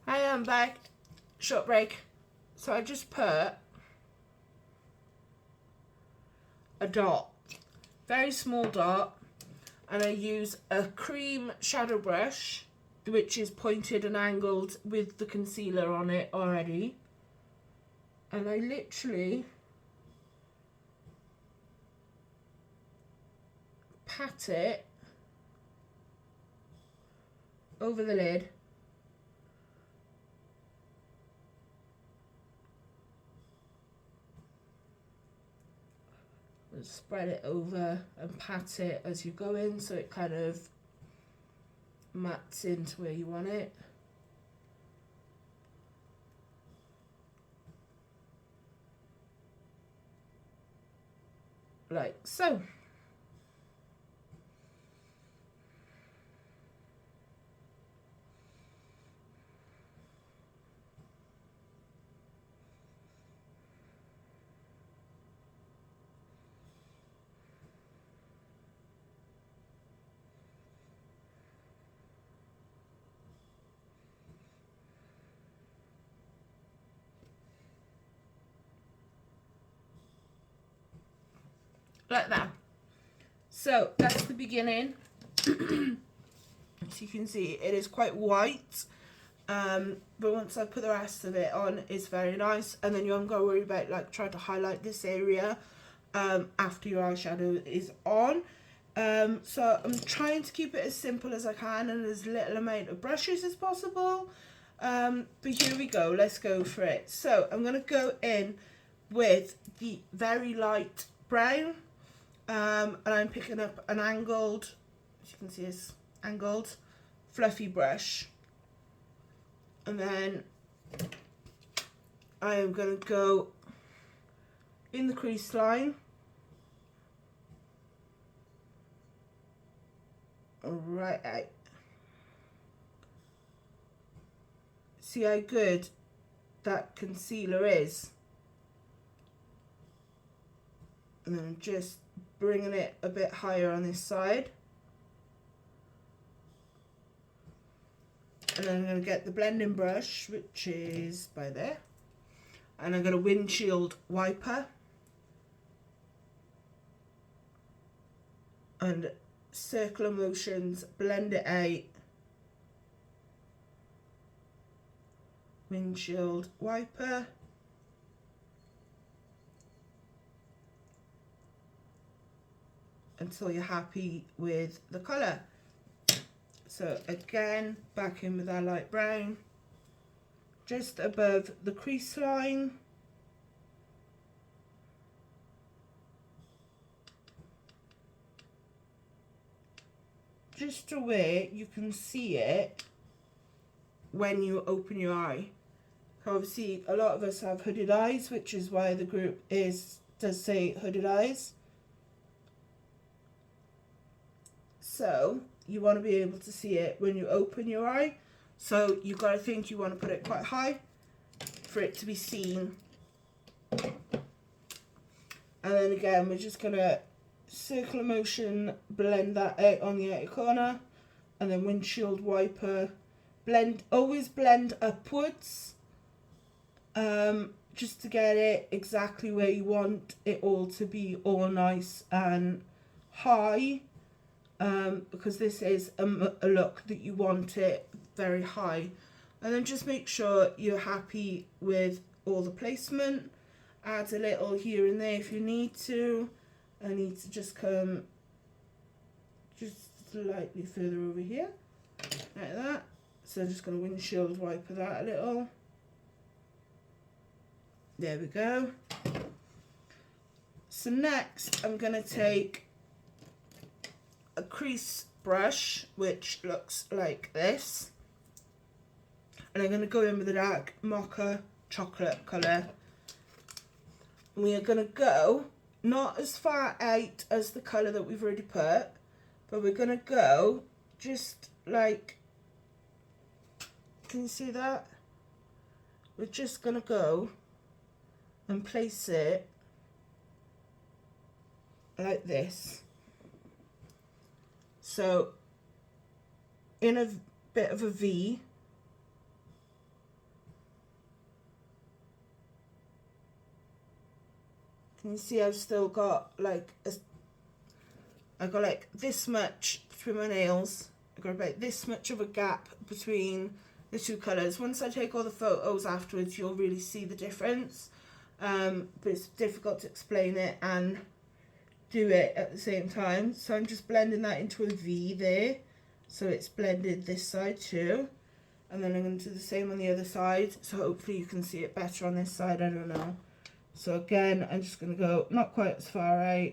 I am back. Short break. So I just put a dot, very small dot, and I use a cream shadow brush, which is pointed and angled with the concealer on it already. And I literally pat it over the lid. And spread it over and pat it as you go in so it kind of mats into where you want it. Like so. Like that. So that's the beginning. As you can see, it is quite white, but once I put the rest of it on, it's very nice. And then you haven't got to worry about like trying to highlight this area after your eyeshadow is on. So I'm trying to keep it as simple as I can and as little amount of brushes as possible. But here we go, let's go for it. So I'm going to go in with the very light brown, and I'm picking up an angled, as you can see, it's angled fluffy brush, and then I am going to go in the crease line right out. See how good that concealer is, and then just bringing it a bit higher on this side. And then I'm going to get the blending brush, which is by there, and I'm going to windshield wiper and circular motions, blend it out, windshield wiper, until you're happy with the colour. So again, back in with our light brown, just above the crease line. Just to where you can see it when you open your eye. Obviously, a lot of us have hooded eyes, which is why the group does say hooded eyes. So you want to be able to see it when you open your eye. So you've got to think you want to put it quite high for it to be seen. And then again, we're just going to circular motion, blend that out on the outer corner, and then windshield wiper, blend, always blend upwards, just to get it exactly where you want it all to be, all nice and high. Because this is a look that you want it very high. And then just make sure you're happy with all the placement. Add a little here and there if you need to. I need to just come just slightly further over here, like that. So I'm just going to windshield wiper that a little. There we go. So next I'm going to take a crease brush, which looks like this, and I'm going to go in with a dark mocha chocolate colour. We are going to go not as far out as the colour that we've already put, but we're going to go just like, can you see that? We're just going to go and place it like this. So in a bit of a V, Can you see I've still got like I got like this much between my nails. I got about this much of a gap between the two colours. Once I take all the photos afterwards, you'll really see the difference. But it's difficult to explain it and do it at the same time. So I'm just blending that into a V there. So it's blended this side too. And then I'm going to do the same on the other side. So hopefully you can see it better on this side. I don't know. So again, I'm just going to go not quite as far out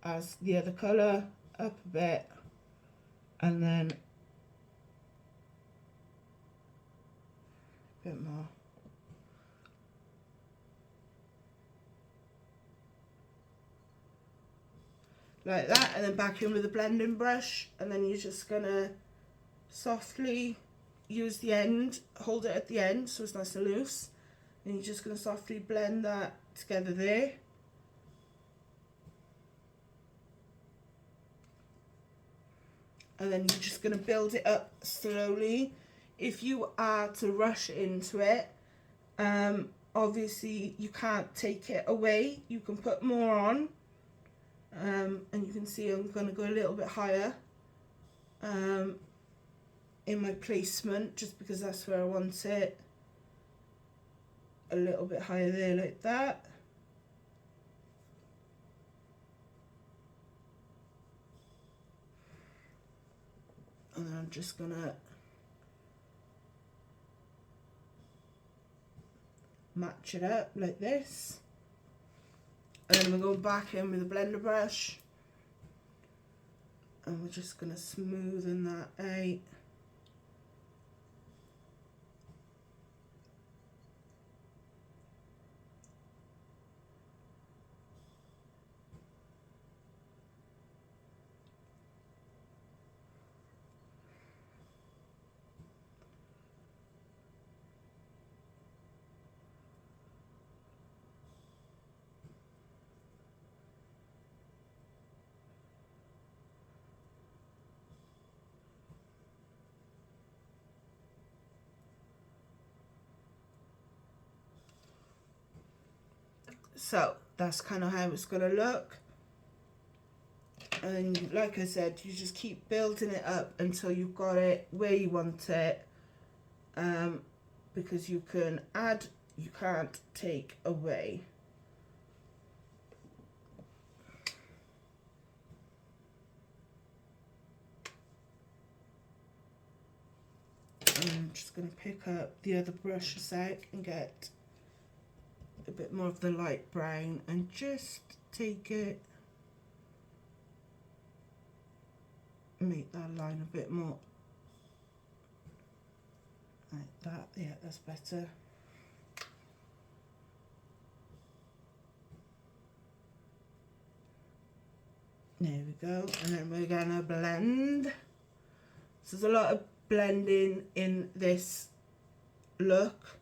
as the other colour, up a bit, and then a bit more. Like that, and then back in with a blending brush, and then you're just gonna softly use the end, hold it at the end so it's nice and loose, and you're just gonna softly blend that together there. And then you're just going to build it up slowly. If you are to rush into it, obviously you can't take it away. You can put more on. And you can see I'm going to go a little bit higher in my placement, just because that's where I want it. A little bit higher there, like that. And then I'm just gonna match it up like this. And then we're going back in with a blender brush. And we're just gonna smoothen that out. So that's kind of how it's going to look. And then, like I said, you just keep building it up until you've got it where you want it. Because you can add, you can't take away. And I'm just going to pick up the other brush a sec and get a bit more of the light brown and just take it, make that line a bit more like that. Yeah, that's better. There we go. And then we're gonna blend. So there's a lot of blending in this look.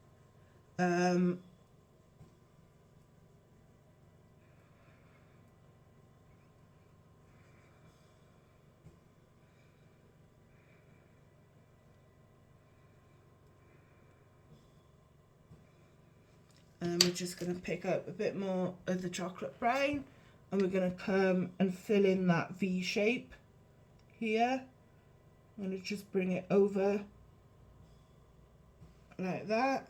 And we're just going to pick up a bit more of the chocolate brown, and we're going to come and fill in that V shape here. I'm going to just bring it over like that.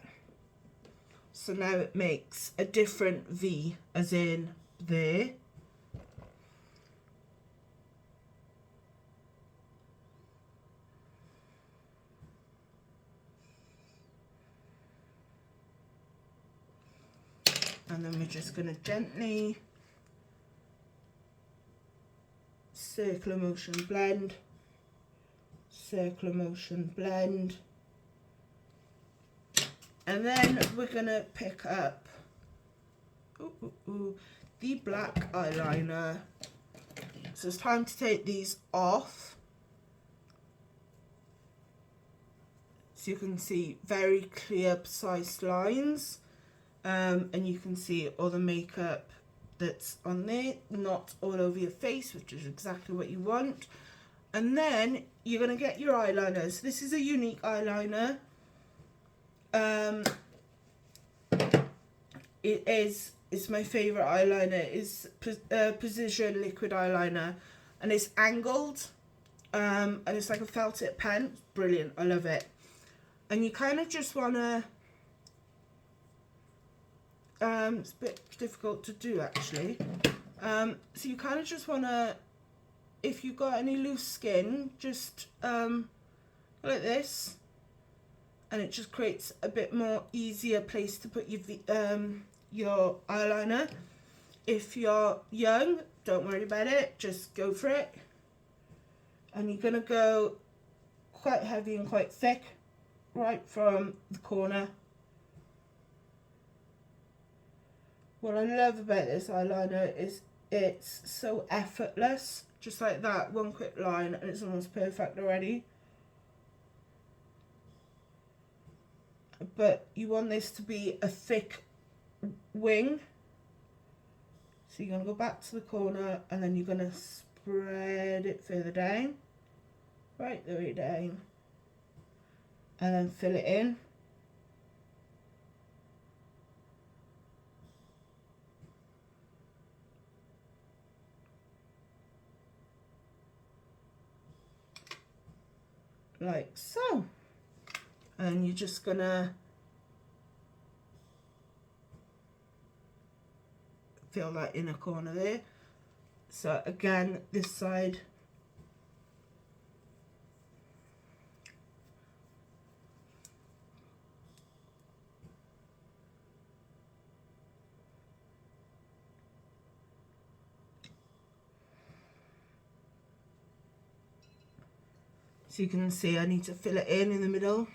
So now it makes a different V, as in there. And then we're just going to gently circular motion blend, circular motion blend. And then we're going to pick up the black eyeliner. So it's time to take these off. So you can see very clear, precise lines. And you can see all the makeup that's on there, not all over your face, which is exactly what you want. And then you're going to get your eyeliners. This is a unique eyeliner. It is It's my favourite eyeliner. It's Precision Liquid Eyeliner, and it's angled, and it's like a felt tip pen. Brilliant, I love it. And you kind of just want to, it's a bit difficult to do actually, so you kind of just want to, if you've got any loose skin, just like this, and it just creates a bit more easier place to put your eyeliner. If you're young, don't worry about it, just go for it. And you're going to go quite heavy and quite thick right from the corner. What I love about this eyeliner is it's so effortless, just like that, one quick line and it's almost perfect already. But you want this to be a thick wing, so you're going to go back to the corner and then you're going to spread it further down, right the way down, and then fill it in. Like so. And you're just gonna fill that inner corner there. So again, this side. So you can see I need to fill it in the middle.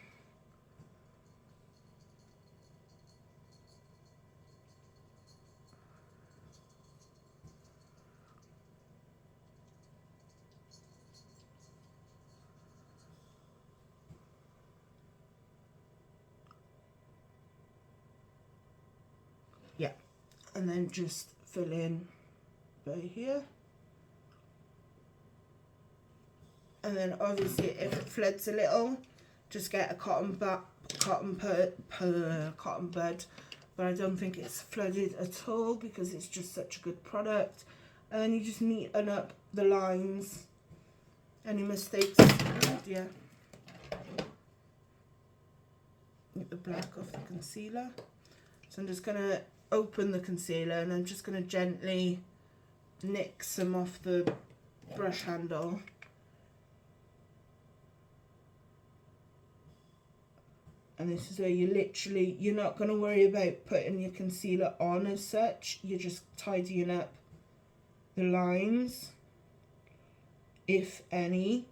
Yeah, and then just fill in by here. And then obviously if it floods a little, just get a cotton bud, but I don't think it's flooded at all because it's just such a good product. And then you just neaten up the lines, any mistakes, yeah. Get the black off the concealer. So I'm just gonna open the concealer and I'm just gonna gently nick some off the brush handle. And this is where you're not going to worry about putting your concealer on as such. You're just tidying up the lines, if any.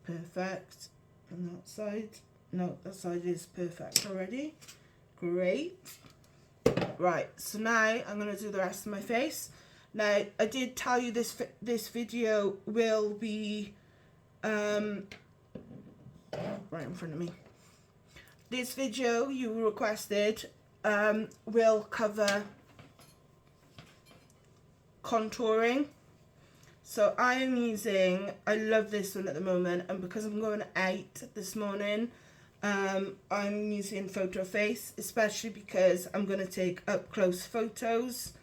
Perfect. And that side, no, that side is perfect already. Great. Right, so now I'm going to do the rest of my face. Now, I did tell you this video will be right in front of me. This video you requested will cover contouring. So I am using, I love this one at the moment, and because I'm going out this morning, I'm using Photo Face, especially because I'm going to take up close photos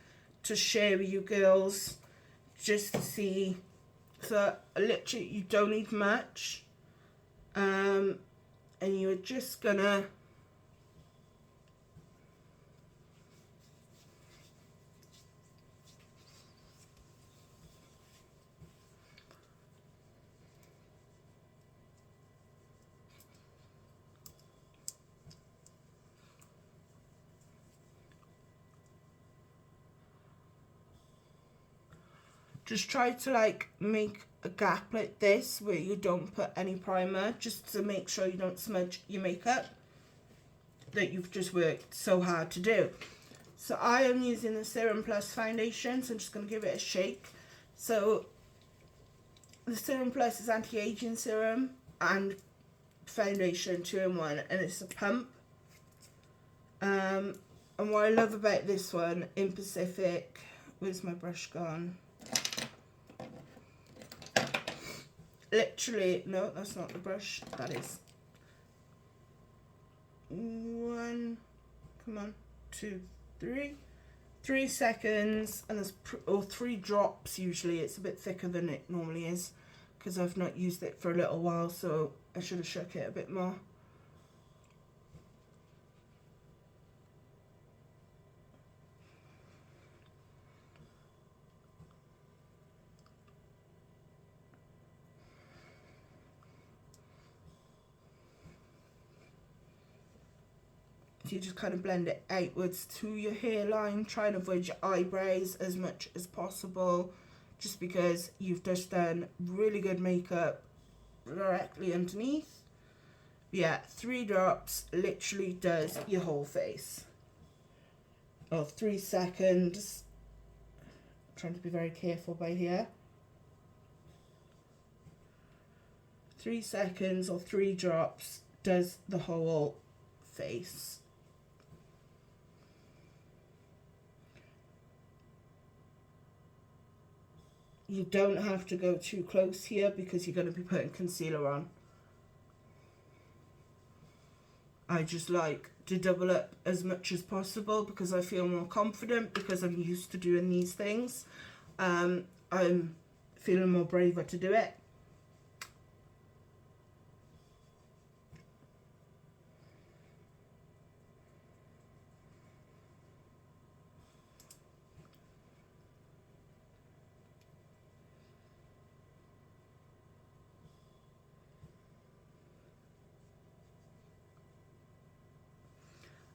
to share with you girls, just to see. So literally you don't need much, and you're just gonna just try to like make a gap like this where you don't put any primer, just to make sure you don't smudge your makeup that you've just worked so hard to do. So I am using the Serum Plus foundation, so I'm just going to give it a shake. So the Serum Plus is anti-aging serum and foundation 2 in 1, and it's a pump. And what I love about this one in Pacific, where's my brush gone? Literally, no, that's not the brush, that is one, come on, 2, 3, 3 seconds, and there's or 3 drops usually. It's a bit thicker than it normally is because I've not used it for a little while, so I should have shook it a bit more. You just kind of blend it outwards to your hairline. Try and avoid your eyebrows as much as possible, just because you've just done really good makeup directly underneath. Yeah, 3 drops literally does your whole face. Oh, 3 seconds. I'm trying to be very careful by here. 3 seconds or 3 drops does the whole face. You don't have to go too close here because you're going to be putting concealer on. I just like to double up as much as possible because I feel more confident, because I'm used to doing these things. I'm feeling more braver to do it.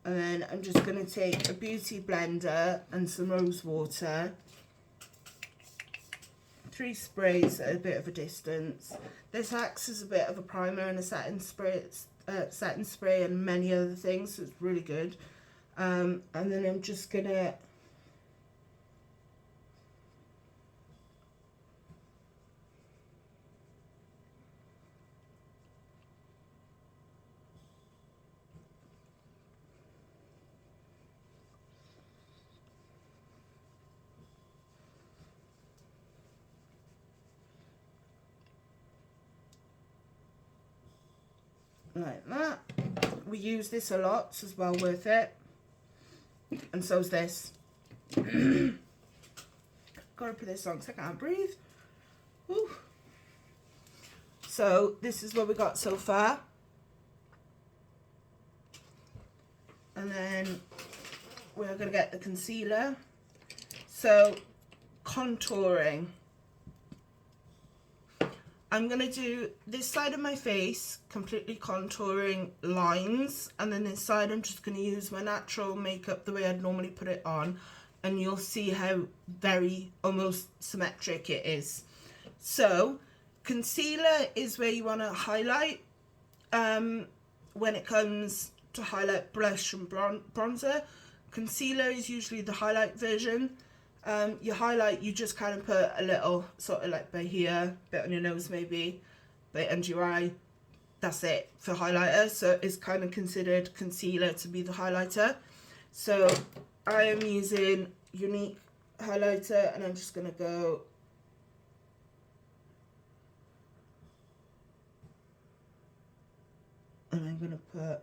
And then I'm just going to take a beauty blender and some rose water. 3 sprays at a bit of a distance. This acts as a bit of a primer and a satin spray and many other things, so it's really good. And then I'm just going to like that. We use this a lot, so it's well worth it. And so's this. Gotta put this on because I can't breathe. Woo. So this is what we got so far. And then we're gonna get the concealer. So contouring. I'm going to do this side of my face, completely contouring lines, and then this side I'm just going to use my natural makeup the way I'd normally put it on, and you'll see how very almost symmetric it is. So concealer is where you want to highlight when it comes to highlight blush and bronzer. Concealer is usually the highlight version. Your highlight, you just kind of put a little sort of like by here, bit on your nose maybe, bit under your eye. That's it for highlighter. So it's kind of considered concealer to be the highlighter. So I am using Unique highlighter, and I'm just going to go and I'm going to put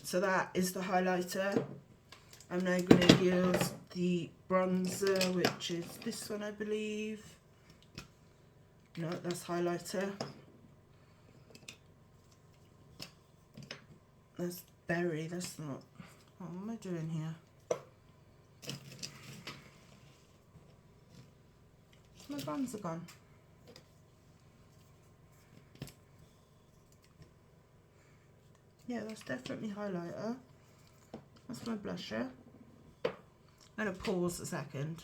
so that is the highlighter. I'm now going to use the bronzer, which is this one, I believe. No, that's highlighter. That's berry, that's not. What am I doing here? My bronzer gone. Yeah, that's definitely highlighter. That's my blusher. I'm going to pause a second.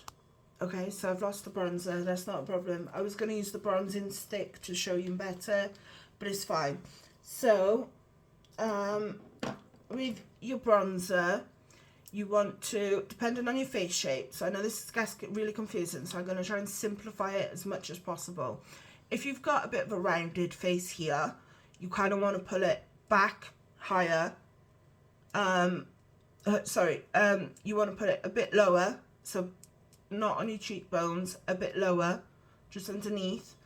Okay, so I've lost the bronzer. That's not a problem. I was going to use the bronzing stick to show you better, but it's fine. So, we're with your bronzer, you want to, depending on your face shape, so I know this gets really confusing, so I'm going to try and simplify it as much as possible. If you've got a bit of a rounded face here, you kind of want to pull it back higher. You want to put it a bit lower, so not on your cheekbones, a bit lower, just underneath,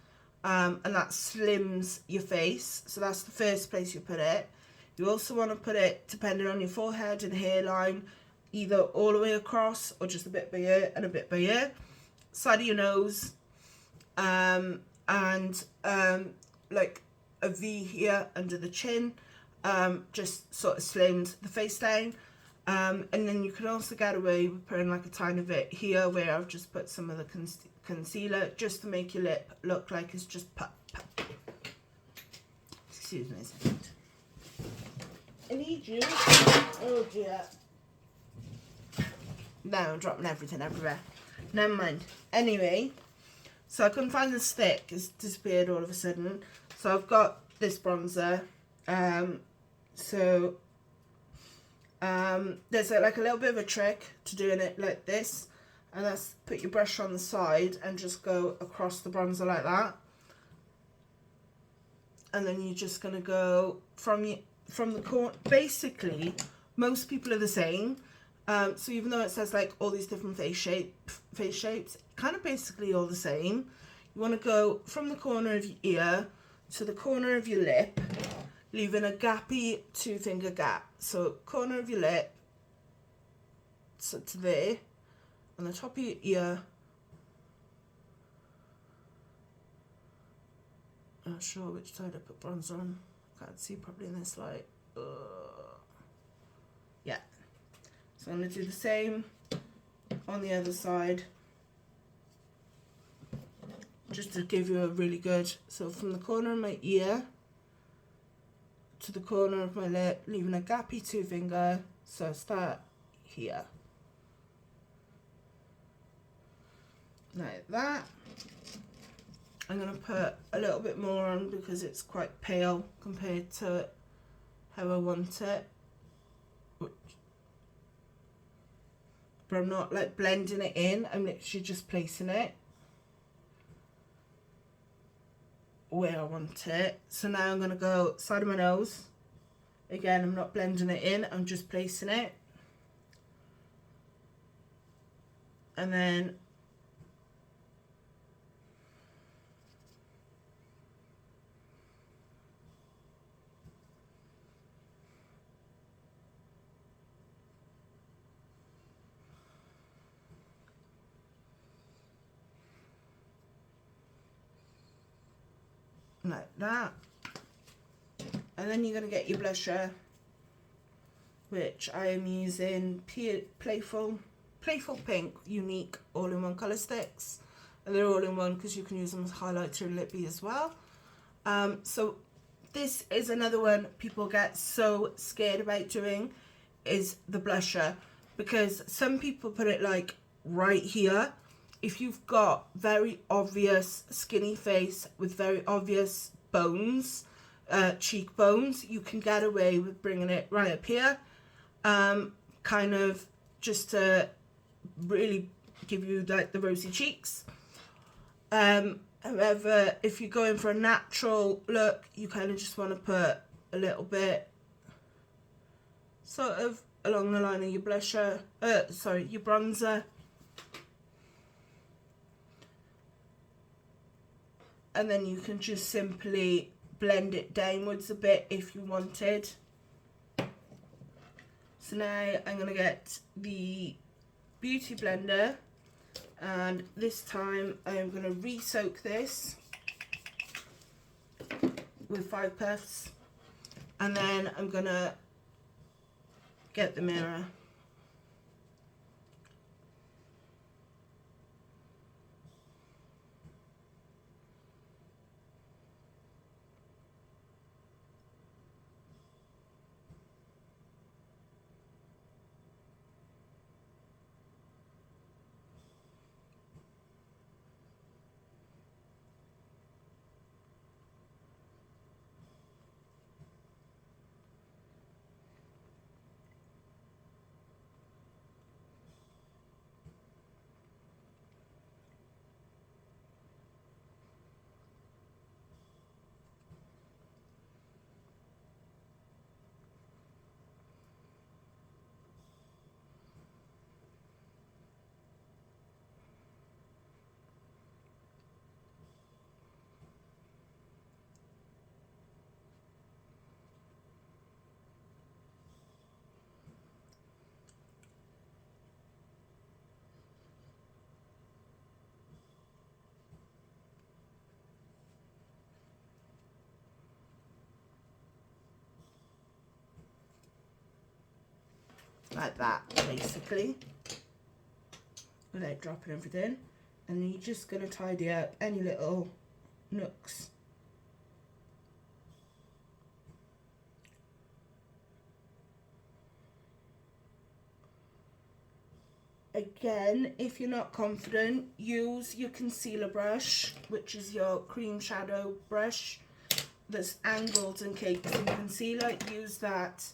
and that slims your face. So that's the first place you put it. You also want to put it, depending on your forehead and hairline, either all the way across or just a bit by here and a bit by here, side of your nose, and like a V here under the chin, just sort of slims the face down. And then you can also get away with putting like a tiny bit here where I've just put some of the concealer just to make your lip look like it's just pop. Excuse me a second. I need you. Oh dear. Now I'm dropping everything everywhere. Never mind. Anyway, so I couldn't find the stick. It's disappeared all of a sudden. So I've got this bronzer. There's like a little bit of a trick to doing it like this, and that's put your brush on the side and just go across the bronzer like that, and then you're just gonna go from the corner. Basically, most people are the same. So even though it says like all these different face shapes, kind of basically all the same. You want to go from the corner of your ear to the corner of your lip, leaving a gappy 2-finger gap. So corner of your lip, so to there, on the top of your ear. I'm not sure which side I put bronze on. Can't see probably in this light. Yeah. So I'm going to do the same on the other side, just to give you a really good, so from the corner of my ear to the corner of my lip, leaving a gappy 2-finger, so start here. Like that. I'm going to put a little bit more on because it's quite pale compared to how I want it. But I'm not like blending it in, I'm literally just placing it where I want it. So now I'm going to go side of my nose. Again, I'm not blending it in, I'm just placing it. And then like that. And then you're going to get your blusher, which I am using Playful Pink Unique all-in-one colour sticks, and they're all in one because you can use them as highlighter and lippy as well. So this is another one people get so scared about doing, is the blusher, because some people put it like right here. If you've got very obvious skinny face with very obvious bones, cheekbones, you can get away with bringing it right up here, kind of just to really give you like the rosy cheeks. However, if you're going for a natural look, you kind of just want to put a little bit sort of along the line of your blusher, your bronzer. And then you can just simply blend it downwards a bit if you wanted. So now I'm going to get the Beauty Blender, and this time I'm going to re-soak this with 5 puffs, and then I'm going to get the mirror. like that, basically, without dropping everything. And then you're just going to tidy up any little nooks. Again, if you're not confident, use your concealer brush, which is your cream shadow brush that's angled and caked in concealer. Use that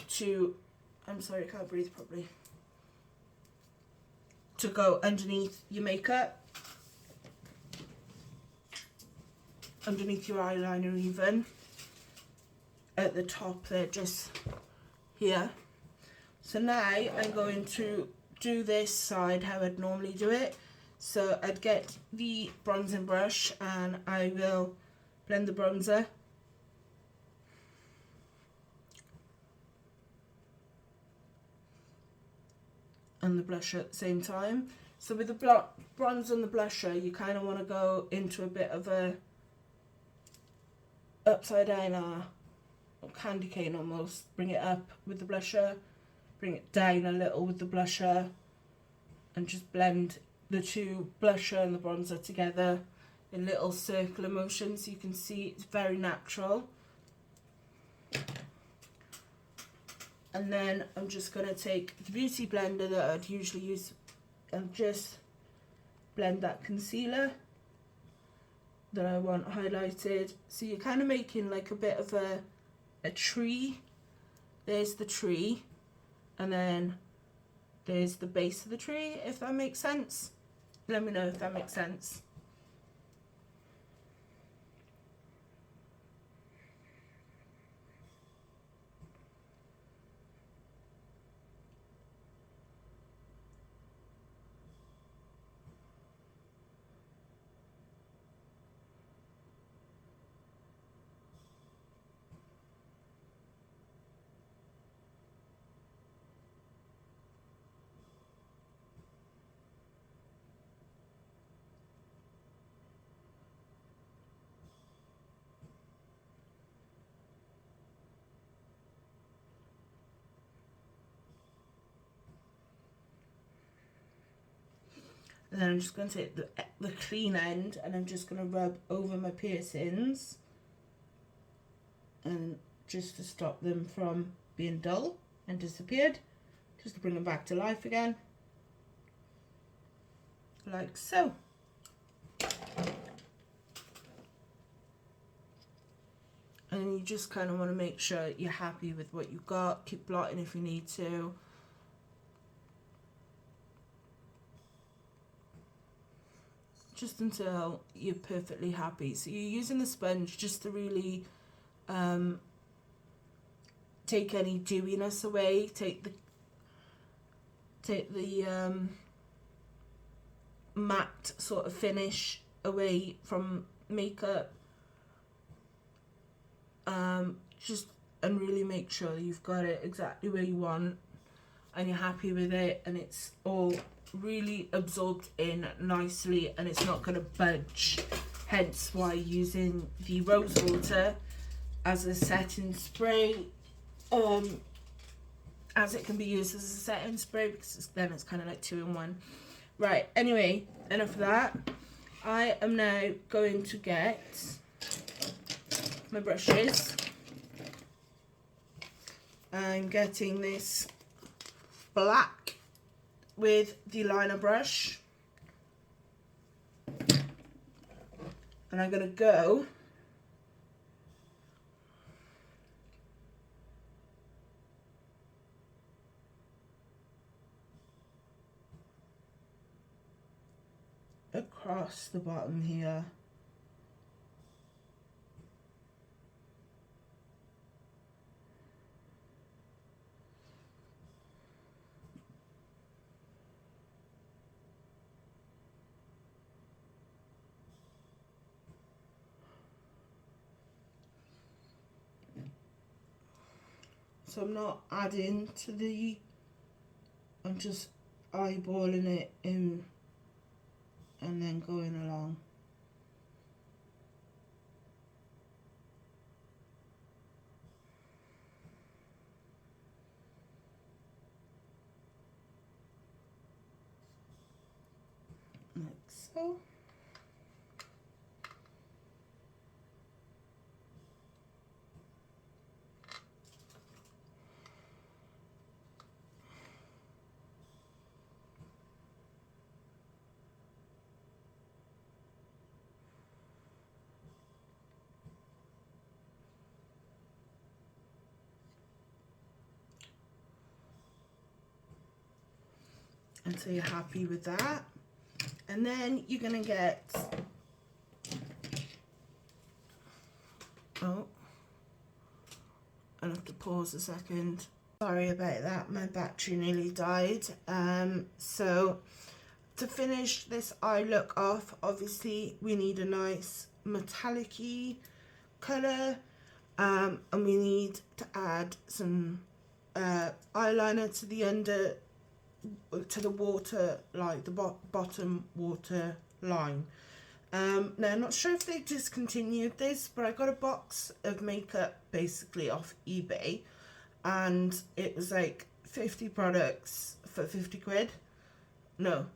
to, I'm sorry, I can't breathe properly, to go underneath your makeup, underneath your eyeliner even, at the top there, just here. So now I'm going to do this side how I'd normally do it. So I'd get the bronzing brush and I will blend the bronzer. And the blusher at the same time. So with the bronzer and the blusher, you kind of want to go into a bit of a upside down or candy cane almost. Bring it up with the blusher, bring it down a little with the blusher, and just blend the two, blusher and the bronzer, together in little circular motions. You can see it's very natural. And then I'm just going to take the beauty blender that I'd usually use and just blend that concealer that I want highlighted. So you're kind of making like a bit of a tree. There's the tree, and then there's the base of the tree, if that makes sense. Let me know if that makes sense. And then I'm just going to take the clean end and I'm just going to rub over my piercings, and just to stop them from being dull and disappeared, just to bring them back to life again, like so. And you just kind of want to make sure you're happy with what you've got. Keep blotting if you need to. Just until you're perfectly happy. So you're using the sponge just to really take any dewiness away, take the matte sort of finish away from makeup. And really make sure that you've got it exactly where you want and you're happy with it, and it's all really absorbed in nicely and it's not going to budge, hence why using the rose water as a setting spray, as it can be used as a setting spray, because then it's kind of like 2 in 1. Right, anyway, enough of that. I am now going to get my brushes. I'm getting this black with the liner brush, and I'm going to go across the bottom here. So I'm not adding to I'm just eyeballing it in and then going along. like so. And so you're happy with that. And then you're going to get, oh, I'll have to pause a second. Sorry about that, my battery nearly died. So to finish this eye look off, obviously we need a nice metallic-y colour, and we need to add some eyeliner to the to the water line, the bottom water line. Now I'm not sure if they discontinued this, but I got a box of makeup basically off eBay, and it was like 50 products for 50 quid. No,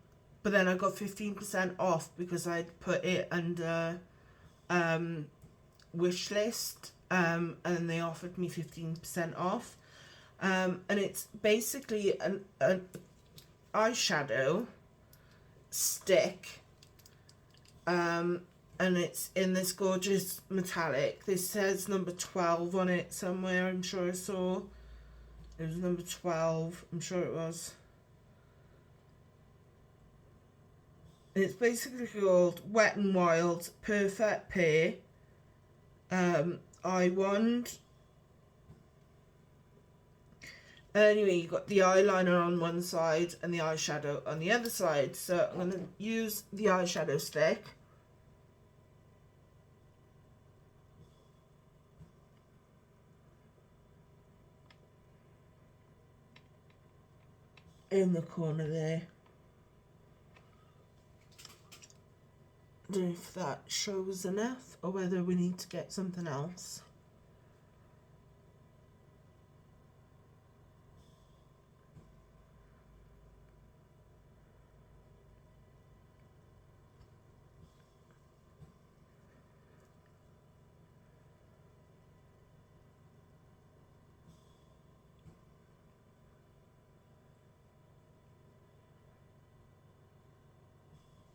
but then I got 15% off because I'd put it under wish list, and they offered me 15% off, and it's basically an eyeshadow stick, and it's in this gorgeous metallic. This says number 12 on it somewhere. I'm sure I saw it was number 12. I'm sure it was. It's basically called Wet n Wild Perfect Pair Eye Wand. Anyway, you've got the eyeliner on one side and the eyeshadow on the other side. So I'm going to use the eyeshadow stick. In the corner there. I don't know if that shows enough or whether we need to get something else.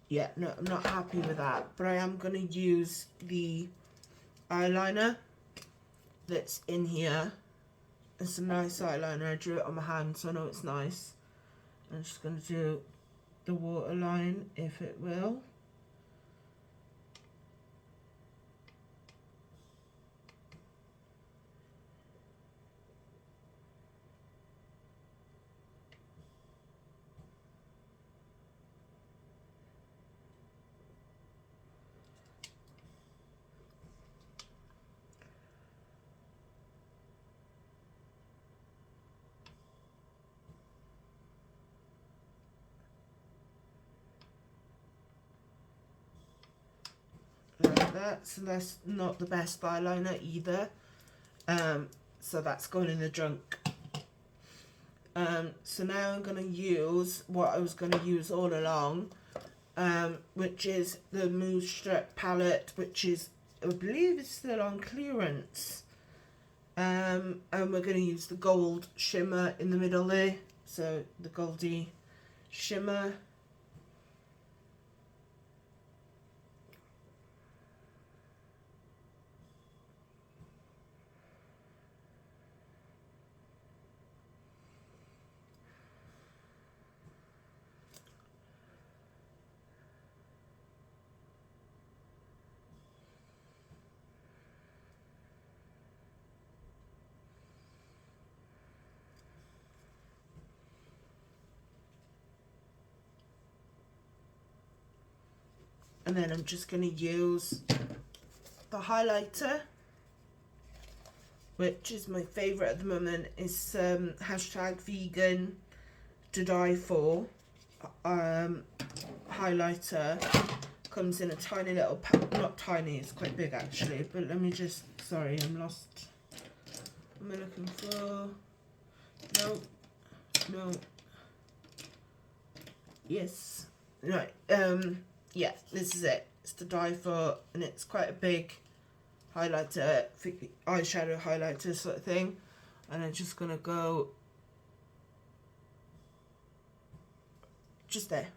Yeah, no, I'm not happy with that, but I am going to use the eyeliner that's in here. It's a nice eyeliner. I drew it on my hand, so I know it's nice. I'm just going to do the waterline, if it will. Like that. So that's not the best eyeliner either, so that's going in the junk. So now I'm going to use what I was going to use all along, which is the Mousse Strip palette, which is, I believe it's still on clearance, and we're going to use the gold shimmer in the middle there, so the goldy shimmer. And then I'm just going to use the highlighter, which is my favourite at the moment. Is hashtag vegan to die for highlighter. Comes in a tiny little pack, not tiny, it's quite big actually, but let me just, sorry, I'm lost. What am I looking for? No, no, yes. Right, yeah, this is it. It's the die for, and it's quite a big highlighter, eyeshadow highlighter sort of thing. And I'm just gonna go just there.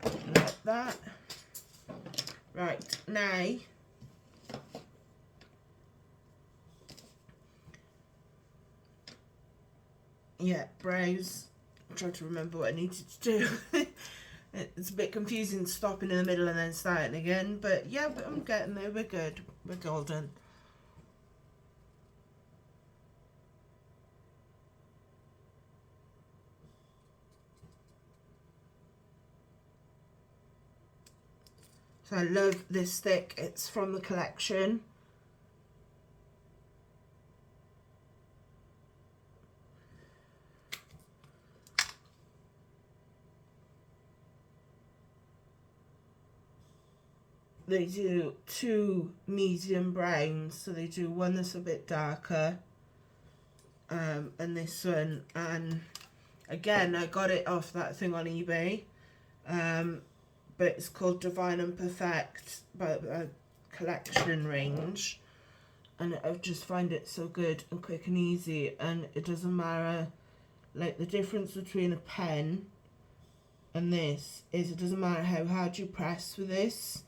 Like that. Right, now yeah, brows. I'm trying to remember what I needed to do. It's a bit confusing stopping in the middle and then starting again, but yeah, I'm getting there. We're good. We're golden. So I love this stick. It's from the collection. They do two medium browns, so they do one that's a bit darker, and this one, and again I got it off that thing on eBay, but it's called Divine and Perfect by a collection range, and I just find it so good and quick and easy, and it doesn't matter, like the difference between a pen and this is it doesn't matter how hard you press with this,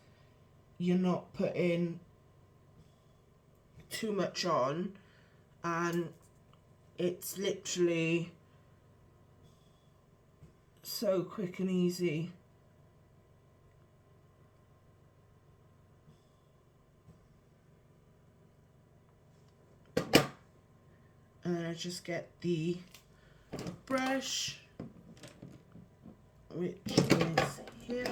you're not putting too much on, and it's literally so quick and easy. And then I just get the brush, which is here,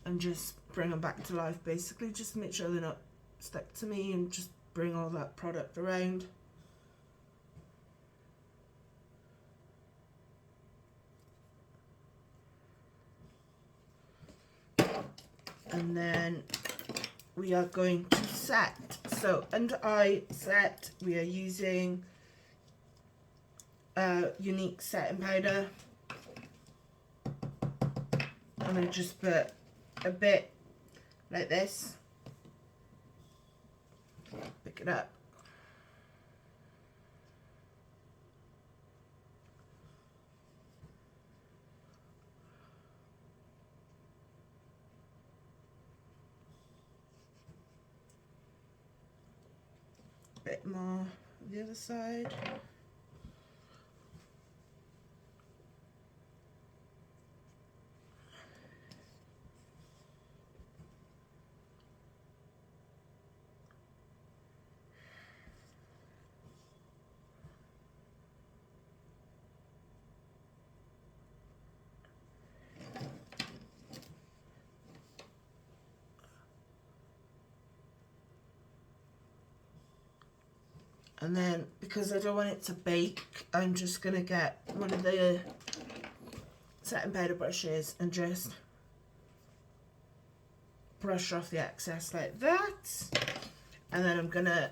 and just bring them back to life, basically. Just make sure they're not stuck to me, and just bring all that product around. And then we are going to set. So under eye set, we are using Unique setting powder. I'm going to just put a bit like this, pick it up, a bit more on the other side. And then, because I don't want it to bake, I'm just going to get one of the setting powder brushes and just brush off the excess like that. And then I'm going to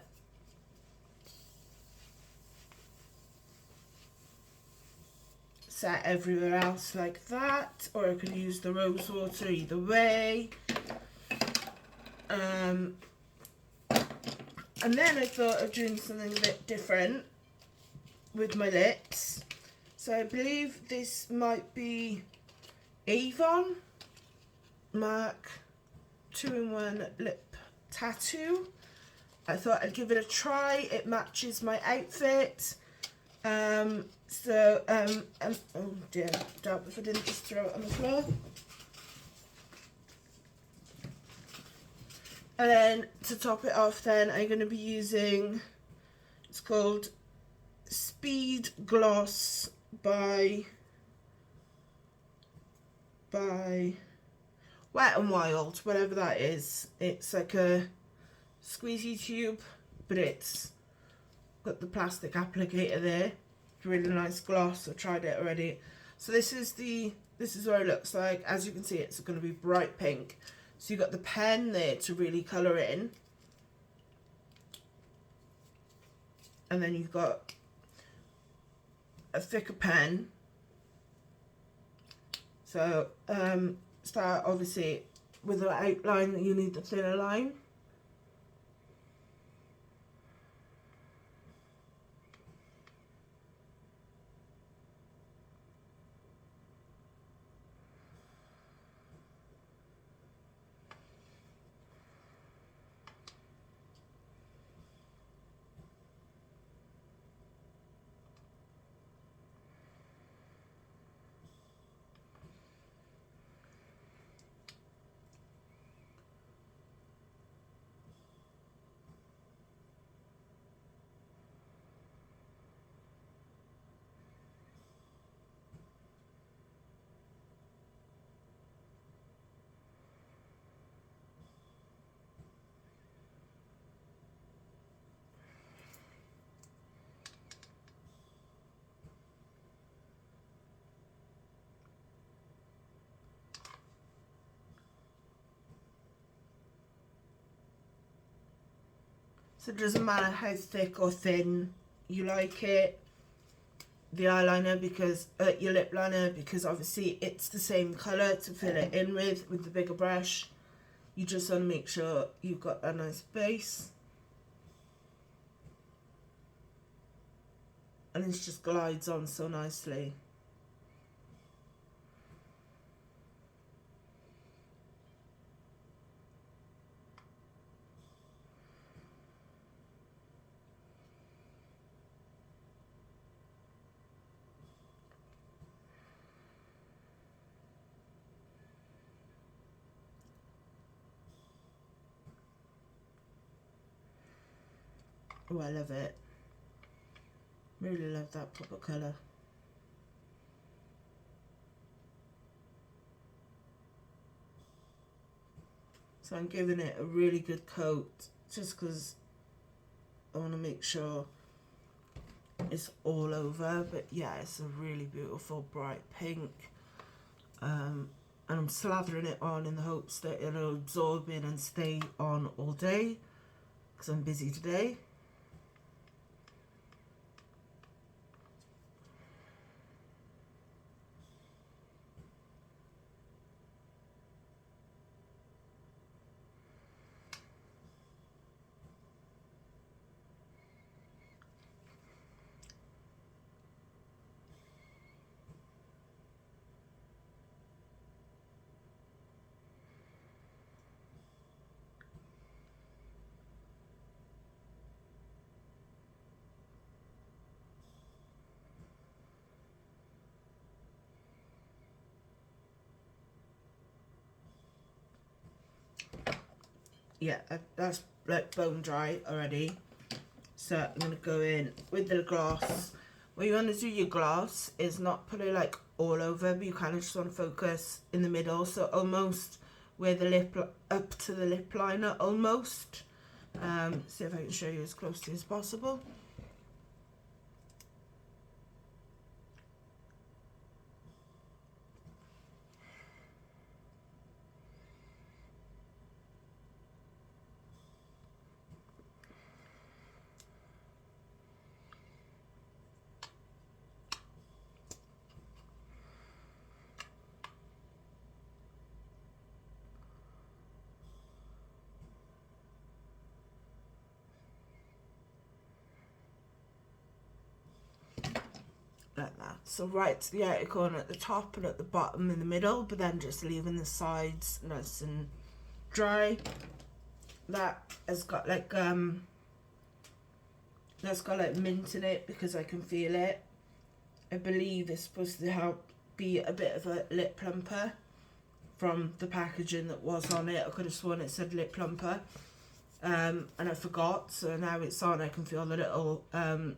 set everywhere else like that, or I could use the rose water, either way. And then I thought of doing something a bit different with my lips. So I believe this might be Avon Mark 2-in-1 Lip Tattoo. I thought I'd give it a try. It matches my outfit. Oh dear, doubt if I didn't just throw it on the floor. And then to top it off, then I'm going to be using, it's called Speed Gloss by Wet n Wild, whatever that is. It's like a squeezy tube, but it's got the plastic applicator there. Really nice gloss. I've tried it already. So this is what it looks like. As you can see, it's going to be bright pink. So you've got the pen there to really colour in. and then you've got a thicker pen. So start obviously with the outline, you need the thinner line. So it doesn't matter how thick or thin you like it, the eyeliner, because your lip liner, because obviously it's the same colour to fill it in with the bigger brush. You just want to make sure you've got a nice base. And it just glides on so nicely. Oh, I love it. Really love that pop of colour. So I'm giving it a really good coat just because I want to make sure it's all over. But yeah, it's a really beautiful bright pink. And I'm slathering it on in the hopes that it'll absorb in and stay on all day because I'm busy today. Yeah, that's like bone dry already. So I'm going to go in with the gloss. What you want to do your gloss is not put it like all over, but you kind of just want to focus in the middle. So almost where the lip, up to the lip liner almost. See if I can show you as closely as possible. Like that. So right to the outer corner at the top and at the bottom in the middle, but then just leaving the sides nice and dry. That has got like that's got like mint in it because I can feel it. I believe it's supposed to help be a bit of a lip plumper from the packaging that was on it. I could have sworn it said lip plumper. And I forgot, so now it's on. I can feel the little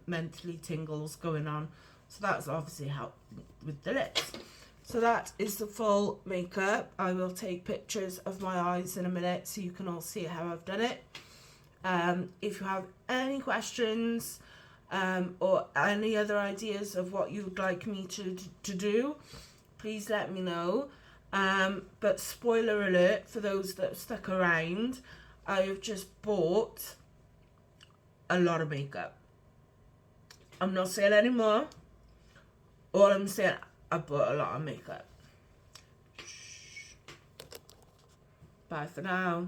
mentally tingles going on. So that's obviously helped with the lips. So that is the full makeup. I will take pictures of my eyes in a minute so you can all see how I've done it. If you have any questions or any other ideas of what you would like me to do, please let me know. But spoiler alert for those that have stuck around, I have just bought a lot of makeup. I'm not saying anymore. All I'm saying, I bought a lot of makeup. Bye for now.